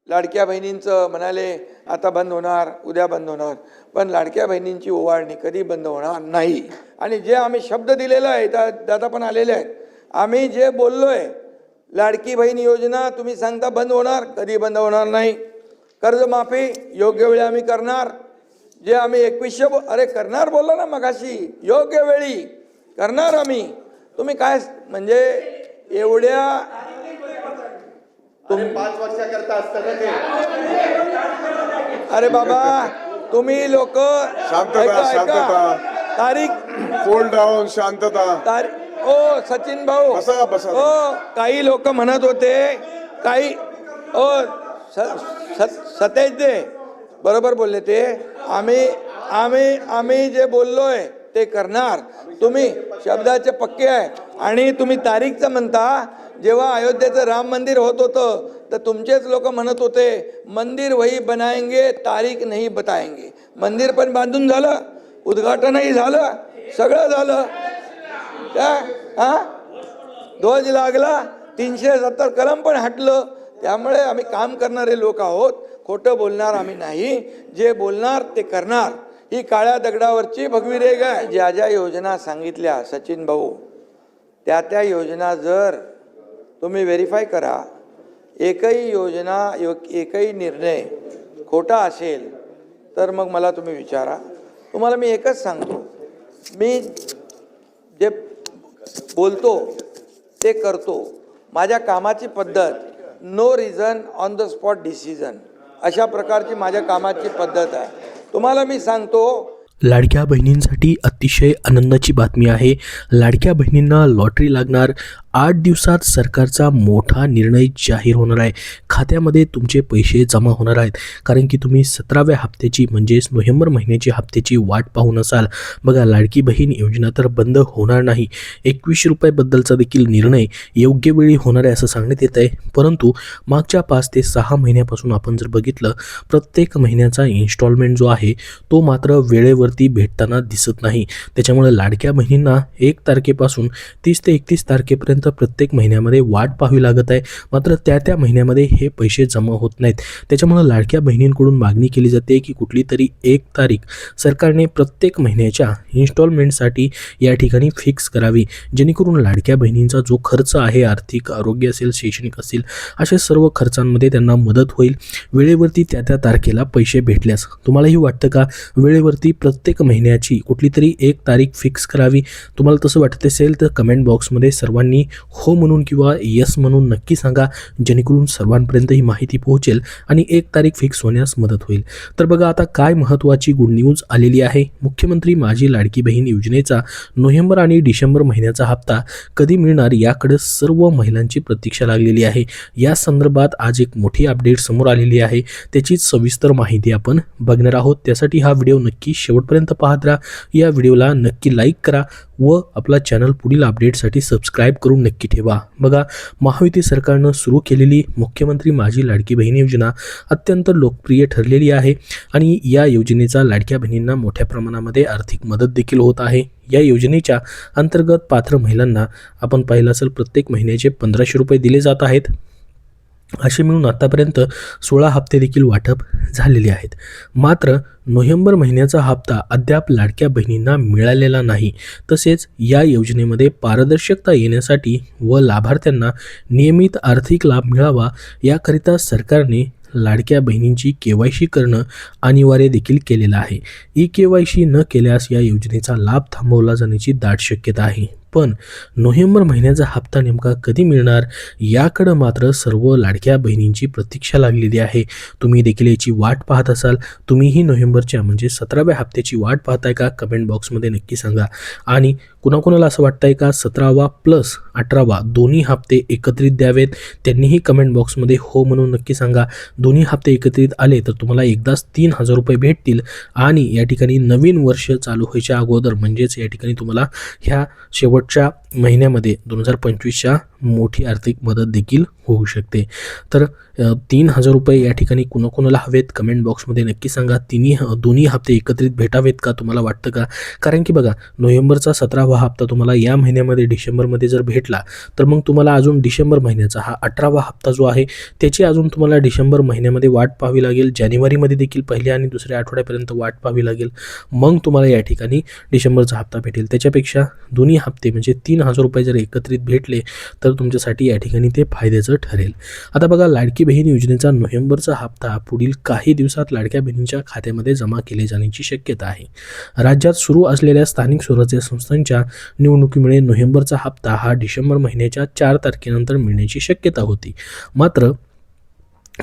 लाडक्या बहिणींचं म्हणाले आता बंद होणार, उद्या बंद होणार, पण लाडक्या बहिणींची ओवाळणी कधी बंद होणार नाही. आणि जे आम्ही शब्द दिलेला आहे, दादा पण आलेले आहेत, आम्ही जे बोललोय लाडकी बहीण योजना तुम्ही सांगता बंद होणार, कधी बंद होणार नाही. कर्जमाफी योग्य वेळी आम्ही करणार. जे आम्ही 2100 करणार बोललो ना मगाशी, योग्य वेळी करणार आम्ही. तुम्ही काय म्हणजे एवढ्या 5 वर्षाकरता असतं ना ते. अरे बाबा तुम्ही लोक शांतता तारीख फोल्ड डाऊन शांतता. ओ सचिन भाऊ बसा. ओ काही लोक म्हणत होते, काही ओ सतेज दे बरोबर बोलले ते, आम्ही जे बोललोय ते करणार. तुम्ही शब्दाचे पक्के आहे. आणि तुम्ही तारीखचं म्हणता. जेव्हा अयोध्येचं राम मंदिर होत होतं तर तुमचेच लोक म्हणत होते मंदिर वही बनाएंगे तारीख नहीं बताएंगे. मंदिर पण बांधून झालं, उद्घाटनही झालं, सगळं झालं. ध्वज लागला, 370 कलम पण हटलं. त्यामुळे आम्ही काम करणारे लोक आहोत, खोटं बोलणार आम्ही नाही. जे बोलणार ते करणार. ही काळ्या दगडावरची भगवी रेघ आहे. ज्या ज्या योजना सांगितल्या सचिन भाऊ, त्या योजना जर तुम्ही व्हेरीफाय करा. एकही योजना एकही निर्णय खोटा असेल तर मग मला तुम्ही विचारा. तुम्हाला मी एकच सांगतो, मी जे बोलतो ते करतो. माझ्या कामाची पद्धत no reason on the spot decision, अशा प्रकारची माझ्या कामाची पद्धत आहे. तुम्हाला मी सांगतो, लाडक्या बहिणींसाठी अतिशय आनंदाची बातमी आहे. लाडक्या बहिणींना लॉटरी लागणार. 8 दिवसात सरकारचा मोठा निर्णय जाहीर होणार आहे. खात्यामध्ये तुमचे पैसे जमा होणार आहेत. कारण की तुम्ही 17व्या हप्त्याची म्हणजेच नोव्हेंबर महिन्याची हप्त्याची वाट पाहून असाल. बघा, लाडकी बहीण योजना तर बंद होणार नाही. 21 रुपयाबद्दलचा देखील निर्णय योग्य वेळी होणार आहे असं सांगण्यात येत आहे. परंतु मागच्या 5 ते 6 महिन्यापासून आपण जर बघितलं, प्रत्येक महिन्याचा इन्स्टॉलमेंट जो आहे तो मात्र वेळेवरती भेटताना दिसत नाही. त्याच्यामुळे लाडक्या बहिणींना 1 तारखेपासून 30 ते 31 तारखेपर्यंत प्रत्येक महिन्यामध्ये वाट पाहावी लागत आहे. मात्र त्या महिन्यामध्ये हे पैसे जमा होत नाहीत. त्याच्यामुळे लाडक्या बहिणींकडून मागणी केली जाते की कुठली तरी 1 तारीख सरकारने प्रत्येक महिन्याच्या इन्स्टॉलमेंटसाठी या ठिकाणी फिक्स करावी, जेणेकरून लाडक्या बहिणींचा जो खर्च आहे, आर्थिक, आरोग्य असेल, शैक्षणिक असेल, अशा सर्व खर्चांमध्ये त्यांना मदत होईल. वेळेवरती त्या तारखेला पैसे भेटल्यास तुम्हालाही वाटतं का वेळेवरती प्रत्येक महिन्याची कुठली तरी 1 तारीख फिक्स करावी? तुम्हाला तसं वाटत असेल तर कमेंट बॉक्समध्ये सर्वांनी हो म्हणून किंवा यस म्हणून नक्की सांगा, जेणेकरून सर्वांपर्यंत ही माहिती पोहोचेल आणि 1 तारीख फिक्स होण्यास मदत होईल. तर बघा, आता काय महत्त्वाची गुड न्यूज आलेली आहे. मुख्यमंत्री माझी लाडकी बहीण योजनेचा नोव्हेंबर आणि डिसेंबर महिन्याचा हप्ता कधी मिळणार याकडे सर्व महिलांची प्रतीक्षा लागलेली आहे. या संदर्भात आज एक मोठी अपडेट समोर आलेली आहे. त्याची सविस्तर माहिती आपण बघणार आहोत. त्यासाठी हा व्हिडिओ नक्की शेवटपर्यंत पाहत राहा. या व्हिडिओला नक्की लाईक करा व आपला चॅनल पुढील अपडेटसाठी सबस्क्राईब करून नक्की ठेवा. बघा, महायुती सरकारनं सुरू केलेली मुख्यमंत्री माझी लाडकी बहीण योजना अत्यंत लोकप्रिय ठरलेली आहे आणि या योजनेचा लाडक्या बहिणींना मोठ्या प्रमाणामध्ये आर्थिक मदत देखील होत आहे. या योजनेच्या अंतर्गत पात्र महिलांना आपण पाहिलं असेल प्रत्येक महिन्याचे 1500 रुपये दिले जात आहेत. असे मिळून आतापर्यंत 16 हप्ते देखील वाटप झालेले आहेत. मात्र नोव्हेंबर महिन्याचा हप्ता अद्याप लाडक्या बहिणींना मिळालेला नाही. तसेच या योजनेमध्ये पारदर्शकता येण्यासाठी व लाभार्थ्यांना नियमित आर्थिक लाभ मिळावा याकरिता सरकारने लाडक्या बहिणींची KYC करणं अनिवार्य देखील केलेलं आहे. KYC न केल्यास या योजनेचा लाभ थांबवला जाण्याची दाट शक्यता आहे. पण नोव्हेंबर महिन्याचा हप्ता नेमका कधी मिळणार याकडे मात्र सर्व लाडक्या बहिणींची प्रतीक्षा लागलेली आहे. तुम्ही देखील याची वाट पाहत असाल. तुम्हीही नोव्हेंबरच्या म्हणजे 17व्या हप्त्याची वाट पाहताय का? कमेंट बॉक्समध्ये नक्की सांगा. आणि कुणाकुणाला असं वाटतंय का 17वा प्लस 18वा दोन्ही हप्ते एकत्रित द्यावेत? त्यांनीही कमेंट बॉक्समध्ये हो म्हणून नक्की सांगा. दोन्ही हप्ते एकत्रित आले तर तुम्हाला एकदाच 3000 रुपये भेटतील आणि या ठिकाणी नवीन वर्ष चालू व्हायच्या अगोदर म्हणजेच या ठिकाणी तुम्हाला ह्या शेवटच्या महिन्यामध्ये 2025च्या मोठी आर्थिक मदत देखील होऊ शकते. तर 3,000 रुपये या ठिकाणी कुणाकुणाला हवेत कमेंट बॉक्समध्ये नक्की सांगा. दोन्ही हप्ते एकत्रित भेटावेत का तुम्हाला वाटतं का? कारण की बघा, नोव्हेंबरचा 17वा हप्ता तुम्हाला या महिन्यामध्ये डिसेंबरमध्ये जर भेटला तर मग तुम्हाला अजून डिसेंबर महिन्याचा हा 18वा हप्ता जो आहे त्याची अजून तुम्हाला डिसेंबर महिन्यामध्ये वाट पाहावी लागेल. जानेवारीमध्ये देखील पहिल्या आणि दुसऱ्या आठवड्यापर्यंत वाट पाहावी लागेल. मग तुम्हाला या ठिकाणी डिसेंबरचा हप्ता भेटेल. त्याच्यापेक्षा दोन्ही हप्ते म्हणजे 3,000 रुपये जर एकत्रित भेटले तर तुमच्यासाठी या ठिकाणी ते फायद्याचं ठरेल. आता बघा, लाडकी बहीण योजनेचा नोव्हेंबरचा हप्ता पुढील काही दिवसात लाडक्या बहिणींच्या खात्यामध्ये जमा केले जाण्याची शक्यता आहे. राज्यात सुरू असलेल्या स्थानिक स्वराज्य संस्थांच्या निवडणुकीमुळे नोव्हेंबरचा हप्ता हा डिसेंबर महिन्याच्या 4 तारखेनंतर मिळण्याची शक्यता होती. मात्र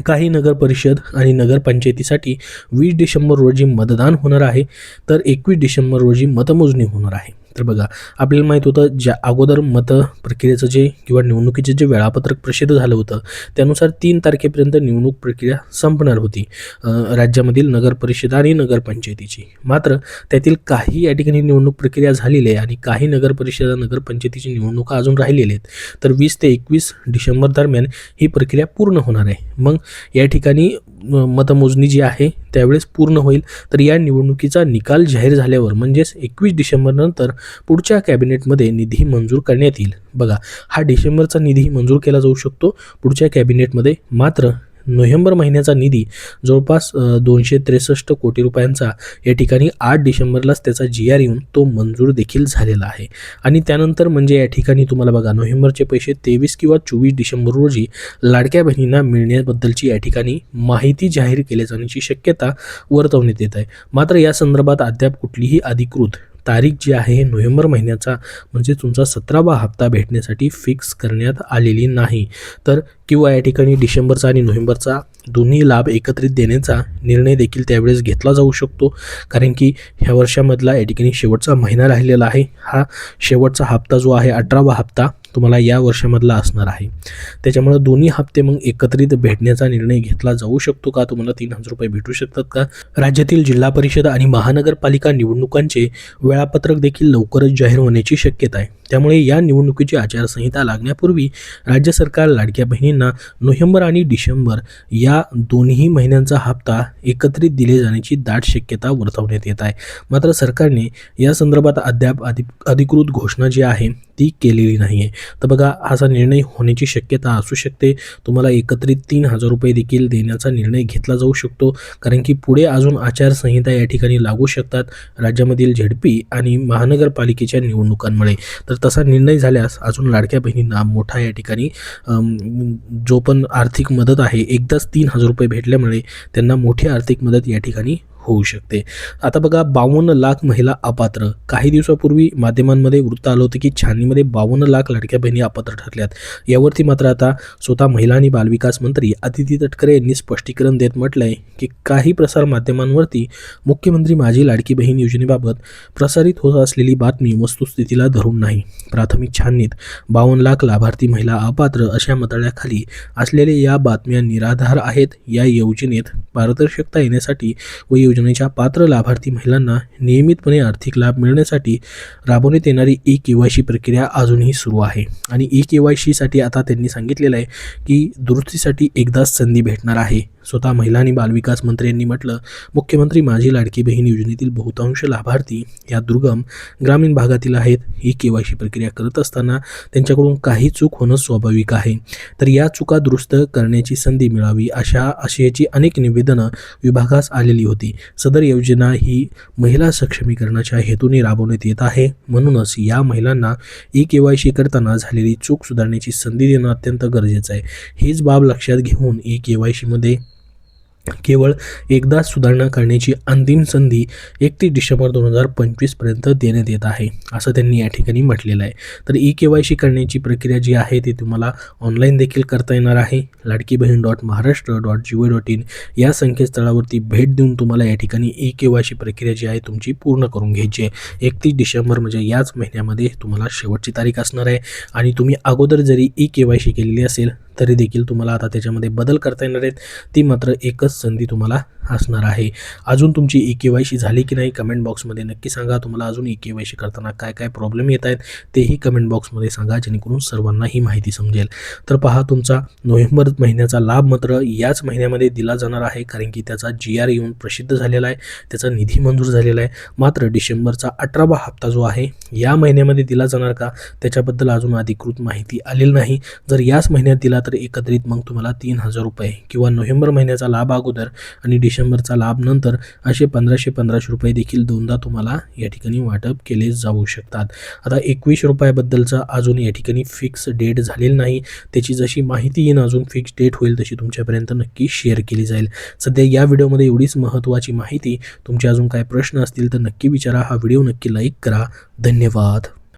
काही नगर परिषद आणि नगरपंचायतीसाठी 20 डिसेंबर रोजी मतदान होणार आहे, तर 21 डिसेंबर रोजी मतमोजणी होणार आहे. तर बघा, आपल्याला माहीत होतं ज्या अगोदर मत प्रक्रियेचं जे किंवा निवडणुकीचे जे वेळापत्रक प्रसिद्ध झालं होतं त्यानुसार 3 तारखेपर्यंत निवडणूक प्रक्रिया संपणार होती राज्यामधील नगर परिषद आणि नगरपंचायतीची. मात्र त्यातील काही या ठिकाणी निवडणूक प्रक्रिया झालेली आहे आणि काही नगर परिषद नगरपंचायतीची निवडणुका अजून राहिलेल्या आहेत. तर 20 ते 21 डिसेंबर दरम्यान ही प्रक्रिया पूर्ण होणार आहे. मग या ठिकाणी मतमोजणी जी आहे त्यावेळेस पूर्ण होईल. तर या निवडणुकीचा निकाल जाहीर झाल्यावर म्हणजेच 21 डिसेंबर नंतर पुढच्या कॅबिनेटमध्ये निधी मंजूर करण्यात येईल. बघा, हा डिसेंबरचा निधी मंजूर केला जाऊ शकतो पुढच्या कॅबिनेटमध्ये. मात्र नोव्हेंबर महिन्याचा निधी जवळपास 263 कोटी रुपयांचा या ठिकाणी 8 डिसेंबरलाच त्याचा GR येऊन तो मंजूर देखील झालेला आहे. आणि त्यानंतर म्हणजे या ठिकाणी तुम्हाला बघा, नोव्हेंबरचे पैसे 23 किंवा 24 डिसेंबर रोजी लाडक्या बहिणींना मिळण्याबद्दलची या ठिकाणी माहिती जाहीर केली जाण्याची शक्यता वर्तवण्यात येत आहे. मात्र या संदर्भात अद्याप कुठलीही अधिकृत तारीख जी आहे नोव्हेंबर महिन्याचा म्हणजे तुमचा 17वा हप्ता भेटण्यासाठी फिक्स करण्यात आलेली नाही. तर किंवा या ठिकाणी डिसेंबरचा आणि नोव्हेंबरचा दोन्ही लाभ एकत्रित देण्याचा निर्णय देखील त्यावेळेस घेतला जाऊ शकतो. कारण की ह्या वर्षामधला या ठिकाणी शेवटचा महिना राहिलेला आहे. हा शेवटचा हप्ता जो आहे 18वा हप्ता तुम्हाला या वर्षामधला असणार आहे. त्याच्यामुळे दोन्ही हप्ते मग एकत्रित भेटण्याचा निर्णय घेतला जाऊ शकतो का? तुम्हाला 3,000 रुपये भेटू शकतात का? राज्यातील जिल्हा परिषद आणि महानगरपालिका निवडणुकांचे वेळापत्रक देखील लवकरच जाहीर होण्याची शक्यता आहे. त्यामुळे या निवडणुकीची आचारसंहिता लागण्यापूर्वी राज्य सरकार लाडक्या बहिणींना नोव्हेंबर आणि डिसेंबर या दोन्ही महिन्यांचा हप्ता एकत्रित दिले जाण्याची दाट शक्यता वर्तवण्यात येत आहे. मात्र सरकारने या संदर्भात अद्याप अधिकृत घोषणा जी आहे ती केलेली नाही आहे. तर बघा, असा निर्णय होण्याची शक्यता असू शकते. तुम्हाला एकत्रित 3,000 रुपये देखील देण्याचा निर्णय घेतला जाऊ शकतो. कारण की पुढे अजून आचारसंहिता या ठिकाणी लागू शकतात राज्यामधील ZP आणि महानगरपालिकेच्या निवडणुकांमुळे. तर तसा निर्णय झाल्यास अजून लाडक्या बहिणींना मोठा या ठिकाणी जो पण आर्थिक मदत आहे एकदाच 3,000 रुपये भेटल्यामुळे त्यांना मोठी आर्थिक मदत या ठिकाणी होऊ शकते. आता बघा, 52 लाख महिला अपात्र. काही दिवसापूर्वी माध्यमांमध्ये वृत्त आलं होतं की छाननीमध्ये 52 लाख लाडक्या बहिणी अपात्र ठरल्यात. यावरती मात्र आता स्वतः महिला आणि बालविकास मंत्री अदिती तटकरे यांनी स्पष्टीकरण देत म्हटलं आहे की काही प्रसार माध्यमांवरती मुख्यमंत्री माझी लाडकी बहीण योजनेबाबत प्रसारित होत असलेली बातमी वस्तुस्थितीला धरून नाही. प्राथमिक छाननीत 52 लाख लाभार्थी महिला अपात्र अशा मतळ्याखाली असलेल्या या बातम्या निराधार आहेत. या योजनेत पारदर्शकता येण्यासाठी व योजनेच्या पात्र लाभार्थी महिलांना नियमितपणे आर्थिक लाभ मिळण्यासाठी राबवण्यात येणारी E-KYC प्रक्रिया अजूनही सुरू आहे. आणि E-KYC साठी आता त्यांनी सांगितलेलं आहे की दुरुस्तीसाठी एकदाच संधी भेटणार आहे. स्वतः महिला आणि बालविकास मंत्री यांनी म्हटलं, मुख्यमंत्री माझी लाडकी बहीण योजनेतील बहुतांश लाभार्थी या दुर्गम ग्रामीण भागातील आहेत. E-KYC प्रक्रिया करत असताना त्यांच्याकडून काही चूक होणं स्वाभाविक आहे. तर या चुका दुरुस्त करण्याची संधी मिळावी अशा आशयाची अनेक निवेदनं विभागास आलेली होती. सदर योजना ही महिला सक्षमीकरणाच्या हेतूने राबवण्यात येत आहे. म्हणूनच या महिलांना E-KYC करताना झालेली चूक सुधारण्याची संधी देणं अत्यंत गरजेचं आहे. हीच बाब लक्षात घेऊन E-KYC मध्ये केवळ एकदा सुधारणा करण्याची अंतिम संधी 31 डिसेंबर 2025 पर्यंत देण्यात येत आहे असं त्यांनी या ठिकाणी म्हटलेलं आहे. तर E-KYC करण्याची प्रक्रिया जी आहे ती तुम्हाला ऑनलाईन देखील करता येणार आहे. ladkibhin.maharashtra.gov.in या संकेतस्थळावरती भेट देऊन तुम्हाला या ठिकाणी E-KYC प्रक्रिया जी आहे तुमची पूर्ण करून घ्यायची आहे. 31 डिसेंबर म्हणजे याच महिन्यामध्ये तुम्हाला शेवटची तारीख असणार आहे. आणि तुम्ही अगोदर जरी E-KYC केलेली असेल तरी देखील तुम्हाला आता त्याच्यामध्ये बदल करता येणार आहेत. ती मात्र एकच संधी तुम्हाला असणार आहे. अजून तुमची EKYC झाली की नाही कमेंट बॉक्समध्ये नक्की सांगा. तुम्हाला अजून EKYC करताना काय काय प्रॉब्लेम येत आहेत तेही कमेंट बॉक्समध्ये सांगा, जेणेकरून सर्वांना ही माहिती समजेल. तर पहा, तुमचा नोव्हेंबर महिन्याचा लाभ मात्र याच महिन्यामध्ये दिला जाणार आहे, कारण की त्याचा GR येऊन प्रसिद्ध झालेला आहे, त्याचा निधी मंजूर झालेला आहे. मात्र डिसेंबरचा 18वा हप्ता जो आहे या महिन्यामध्ये दिला जाणार का, त्याच्याबद्दल अजून अधिकृत माहिती आलेली नाही. जर याच महिन्यात दिला तर एकत्रित मग तुम्हाला 3,000 रुपये किंवा नोव्हेंबर महिन्याचा लाभ अगोदर आणि डिसेंबरचा लाभ नंतर असे 1,500 रुपये देखील दोनदा तुम्हाला या ठिकाणी वाटप केले जाऊ शकतात. आता 21 रुपयाबद्दलचा अजून या ठिकाणी फिक्स डेट झालेली नाही. त्याची जशी माहिती येईन, अजून फिक्स डेट होईल तशी तुमच्यापर्यंत नक्की शेअर केली जाईल. सध्या या व्हिडिओमध्ये एवढीच महत्त्वाची माहिती. तुमचे अजून काय प्रश्न असतील तर नक्की विचारा. हा व्हिडिओ नक्की लाईक करा. धन्यवाद.